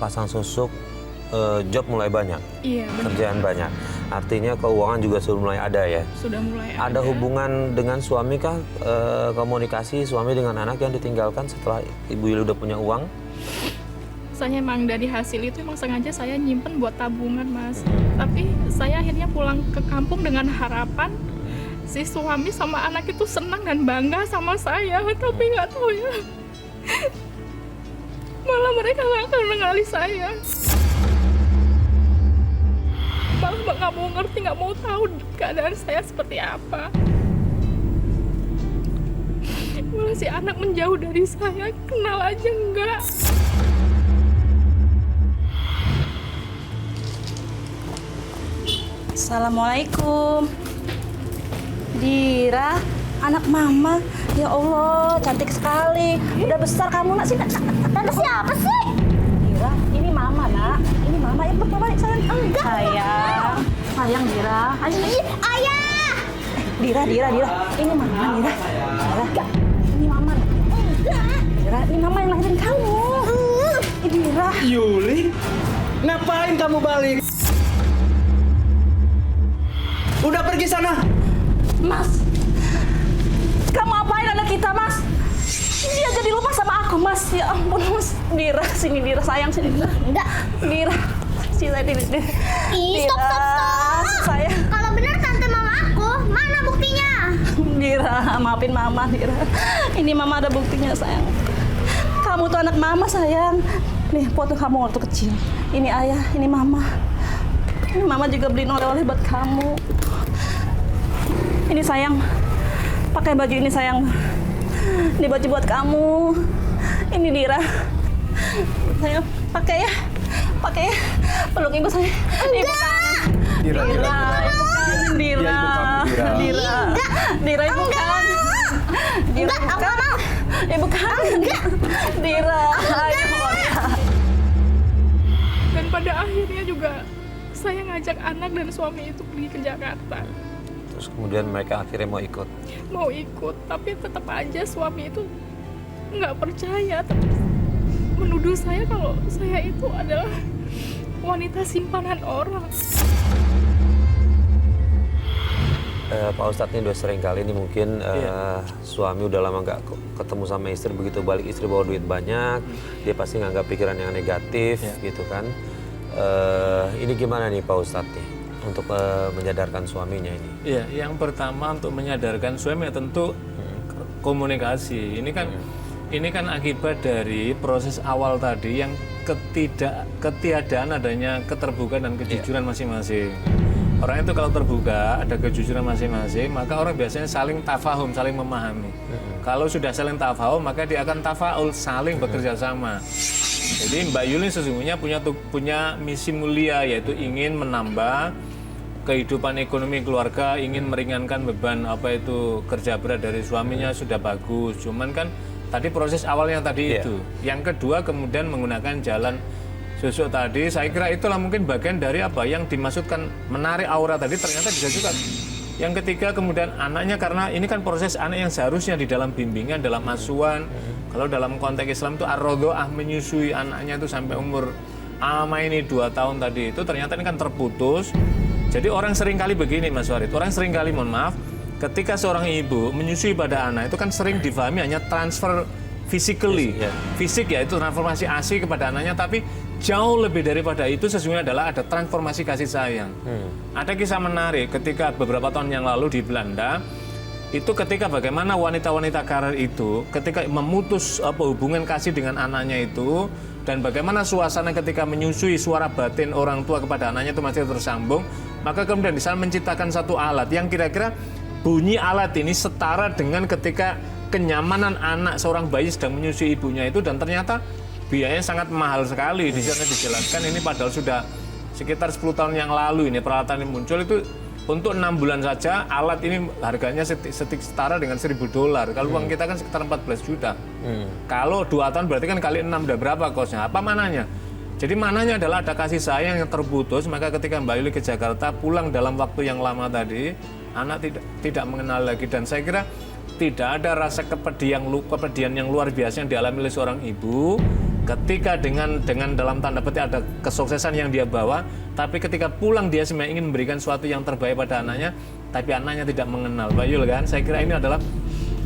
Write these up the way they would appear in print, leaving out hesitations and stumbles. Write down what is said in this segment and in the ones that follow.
pasang susuk, job mulai banyak, Iya, benar. kerjaan banyak. Artinya keuangan juga sudah mulai ada ya. Sudah mulai ada. Ada hubungan dengan suami kah, komunikasi suami dengan anak yang ditinggalkan setelah Ibu Yuli udah punya uang? Saya emang dari hasil itu emang sengaja saya nyimpen buat tabungan, Mas. Tapi saya akhirnya pulang ke kampung dengan harapan si suami sama anak itu senang dan bangga sama saya. Tapi nggak tahu ya, malah mereka nggak akan mengenali saya. Malah nggak mau ngerti, nggak mau tahu keadaan saya seperti apa. Malah si anak menjauh dari saya, kenal aja enggak. Assalamualaikum. Dira, anak mama. Ya Allah, cantik sekali. Udah besar kamu, nak. Sini, tante siapa sih? Dira, ini mama, nak. Ini mama. Ya, balik sayang. Enggak. Sayang. Sayang, Dira. Ayo. Ayah. Dira. Ini mama, Dira. Dira. Ini mama. Enggak. Dira, ini mama yang lahirin kamu. Dira. Yuli, ngapain kamu balik? Udah pergi sana. Mas, kamu apain anak kita, Mas? Dia jadi lupa sama aku, Mas. Ya ampun, Mas. Dira, sini Dira, sayang sini. Enggak. Dira, sini Dira. Ih, stop. Sayang. Kalau benar tante mama aku, mana buktinya? Dira, maafin mama, Dira. Ini mama ada buktinya, sayang. Kamu tuh anak mama, sayang. Nih, foto kamu waktu kecil. Ini ayah, ini mama. Ini mama juga beliin oleh-oleh buat kamu. Ini sayang, pakai baju ini sayang. Ini baju buat kamu. Ini Dira. Sayang, pakai ya. Peluk ibu saya. Ibu kan. Dira. Dira. Enggak, Ibu kan. enggak, aku nggak mau. Ibu kan. Dira. Ayo. Dan pada akhirnya juga saya ngajak anak dan suami itu pergi ke Jakarta. Terus kemudian mereka akhirnya mau ikut. Tapi tetap aja suami itu nggak percaya, tetap menuduh saya kalau saya itu adalah wanita simpanan orang. Pak Ustadz ini udah sering kali nih mungkin suami udah lama nggak ketemu sama istri, begitu balik istri bawa duit banyak, dia pasti nganggap pikiran yang negatif gitu kan. Ini gimana nih Pak Ustadz nih untuk menyadarkan suaminya ini? Iya, yang pertama untuk menyadarkan suami tentu komunikasi. Ini kan akibat dari proses awal tadi yang ketiadaan adanya keterbukaan dan kejujuran masing-masing. Orang itu kalau terbuka, ada kejujuran masing-masing, maka orang biasanya saling tafahum, saling memahami. Kalau sudah saling tafahum, maka dia akan tafaul, saling bekerja sama. Jadi Mbak Yuli sesungguhnya punya misi mulia, yaitu ingin menambah kehidupan ekonomi keluarga, ingin meringankan beban kerja berat dari suaminya sudah bagus. Cuman kan tadi proses awalnya tadi itu. Yang kedua kemudian menggunakan jalan susuk tadi, saya kira itulah mungkin bagian dari yang dimaksudkan menarik aura tadi, ternyata bisa juga. Yang ketiga kemudian anaknya, karena ini kan proses anak yang seharusnya di dalam bimbingan, dalam asuhan. Kalau dalam konteks Islam itu ar-rodho'ah, menyusui anaknya itu sampai umur ini 2 tahun tadi itu, ternyata ini kan terputus. Jadi orang sering kali begini Mas Warid, orang sering kali, mohon maaf, ketika seorang ibu menyusui pada anak itu kan sering difahami hanya transfer physically, fisik yaitu transformasi ASI kepada anaknya, tapi jauh lebih daripada itu sesungguhnya adalah ada transformasi kasih sayang. Ada kisah menarik ketika beberapa tahun yang lalu di Belanda, itu ketika bagaimana wanita-wanita karir itu ketika memutus hubungan kasih dengan anaknya itu, dan bagaimana suasana ketika menyusui suara batin orang tua kepada anaknya itu masih tersambung, maka kemudian di sana menciptakan satu alat yang kira-kira bunyi alat ini setara dengan ketika kenyamanan anak seorang bayi sedang menyusui ibunya itu, dan ternyata biayanya sangat mahal sekali. Di sana dijelaskan ini padahal sudah sekitar 10 tahun yang lalu ini peralatan ini muncul, itu untuk 6 bulan saja alat ini harganya setara dengan $1.000. Kalau uang kita kan sekitar 14 juta. Kalau 2 tahun berarti kan kali 6 udah berapa kosnya? Apa mananya? Jadi mananya adalah ada kasih sayang yang terputus, maka ketika Mbak Yuli ke Jakarta pulang dalam waktu yang lama tadi, anak tidak mengenal lagi, dan saya kira tidak ada rasa kepedihan yang luar biasa yang dialami oleh seorang ibu ketika dengan dalam tanda petik ada kesuksesan yang dia bawa, tapi ketika pulang dia sebenarnya ingin memberikan sesuatu yang terbaik pada anaknya, tapi anaknya tidak mengenal. Pak Yul kan, saya kira ini adalah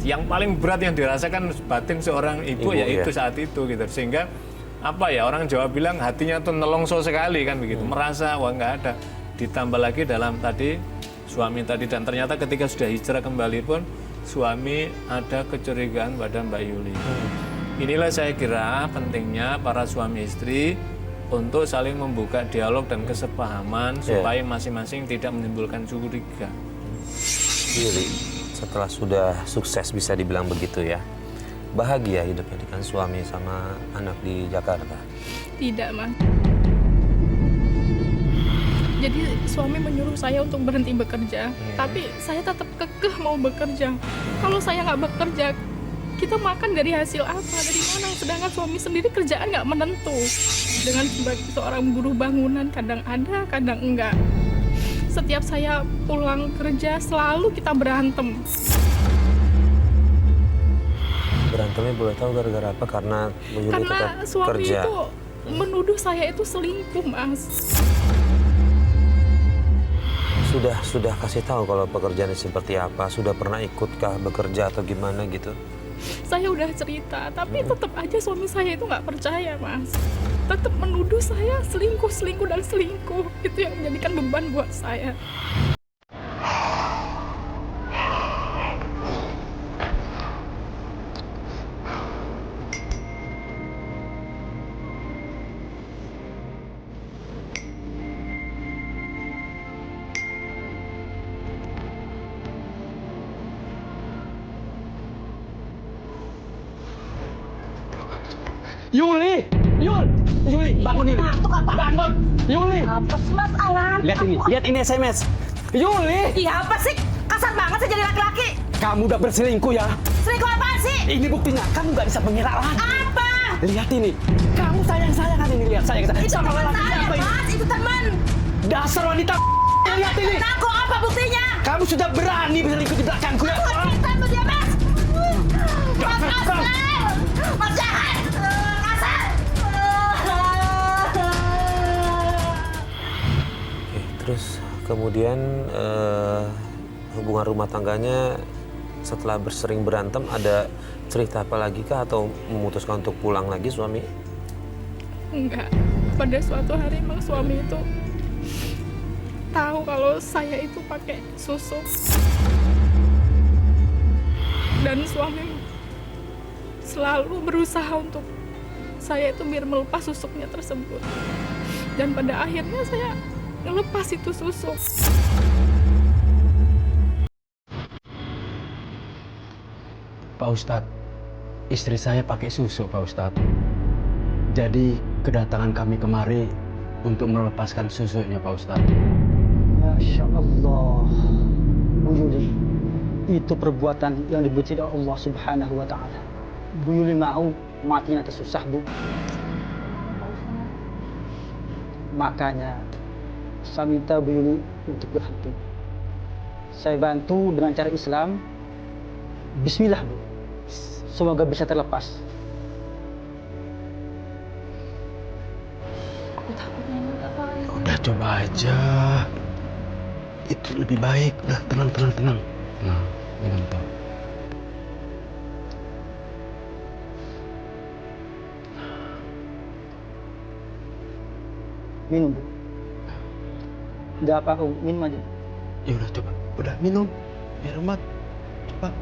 yang paling berat yang dirasakan batin seorang ibu yaitu saat itu gitu. Sehingga apa ya, orang Jawa bilang hatinya tuh nelongso sekali kan begitu, merasa wah nggak ada. Ditambah lagi dalam tadi suami tadi, dan ternyata ketika sudah hijrah kembali pun suami ada kecurigaan pada Mbak Yuli. Inilah saya kira pentingnya para suami istri untuk saling membuka dialog dan kesepahaman supaya masing-masing tidak menimbulkan curiga. Yuli, setelah sudah sukses bisa dibilang begitu ya, bahagia hidupnya dengan suami sama anak di Jakarta? Tidak, Mas. Jadi suami menyuruh saya untuk berhenti bekerja, tapi saya tetap kekeh mau bekerja. Kalau saya nggak bekerja, kita makan dari hasil apa? Dari mana? Sedangkan suami sendiri kerjaan nggak menentu. Dengan sebagai seorang buruh bangunan, kadang ada, kadang enggak. Setiap saya pulang kerja, selalu kita berantem. Berantemnya boleh tahu gara-gara apa? Karena Bu Yuli Karena tetap suami kerja. itu menuduh saya itu selingkuh, Mas. Sudah kasih tahu kalau pekerjaannya seperti apa? Sudah pernah ikutkah bekerja atau gimana gitu? Saya udah cerita, tapi tetap aja suami saya itu nggak percaya, Mas. Tetap menuduh saya selingkuh. Itu yang menjadikan beban buat saya. Yuli! Yuli, bangun Yuli! Bangun! Yuli! Apa sih Mas Alan? Lihat ini SMS. Yuli! Iya apa sih? Kasar banget sih jadi laki-laki. Kamu udah berselingkuh ya? Selingkuh apaan sih? Ini buktinya, kamu nggak bisa mengira lagi. Apa? Lihat ini, kamu sayang-sayangan ini, lihat sayang. Itu Sama teman lelaki saya, apa ini? Mas. Itu teman. Dasar wanita. Lihat ini, Aku apa buktinya? kamu sudah berani berselingkuh di belakangku ya? Aku cinta sama dia, Mas. Mas Bang. kasar. Mas jahat. Kasar. Oke, terus kemudian hubungan rumah tangganya setelah bersering berantem ada cerita apa lagi kah atau memutuskan untuk pulang lagi suami? Enggak. Pada suatu hari emang suami itu tahu kalau saya itu pakai susuk. Dan suami selalu berusaha untuk saya itu biar melepas susuknya tersebut. Dan pada akhirnya saya ngelepas itu susuk. Pak Ustadz, istri saya pakai susu, Pak Ustadz. Jadi kedatangan kami kemari untuk melepaskan susunya, Pak Ustadz. Masya Allah, Bu Yuli, itu perbuatan yang dibenci oleh Allah Subhanahu wa Ta'ala. Bu Yuli mau matinya tersusah, Bu. Makanya saya minta Bu Yuli untuk berhenti. Saya bantu dengan cara Islam. Bismillah, Bu. Semoga bisa terlepas. Udah coba aja. Itu lebih baik. Udah tenang. Nah, minum tuh. Minum, Bu. Udah apa, Bu? Minum aja. Ya udah coba. Udah minum. Biar Coba.